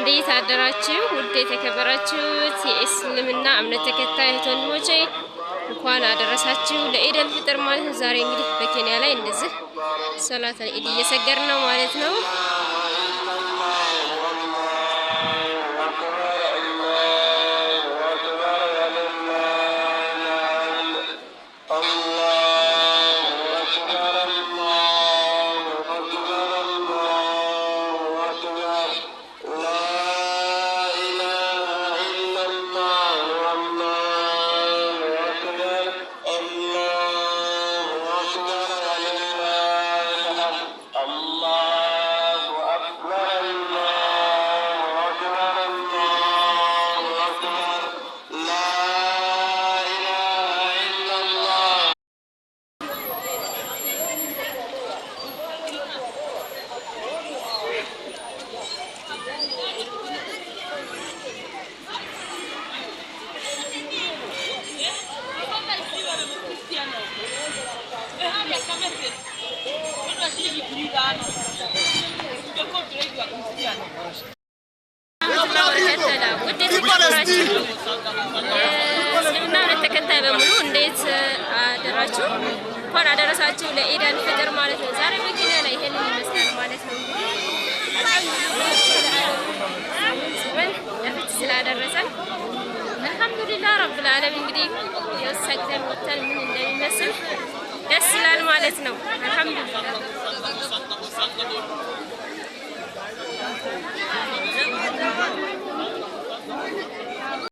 እንዴት አደራችሁ? ውድ የተከበራችሁት የእስልምና እምነት ተከታይ ወንድሞቼ እንኳን አደረሳችሁ ለኢድ አልፍጥር ማለት ነው። ዛሬ እንግዲህ በኬንያ ላይ እንደዚህ ሶላት ኢድ እየሰገድን ነው ማለት ነው። እስልምና እምነት ተከታይ በሙሉ እንዴት አደራችሁ? እንኳን አደረሳችሁ ለኢድ አልፍጥር ማለት ነው። ዛሬ በኬንያ ላይ ይሄንን ይመስላል ማለት ነው። ለፍት ስላደረሰን አልሐምዱሊላህ ረብል ዓለሚን። እንግዲህ የሰግደን ወተን ምን እንደሚመስል ደስ ይላል ማለት ነው። አልሐምዱሊላህ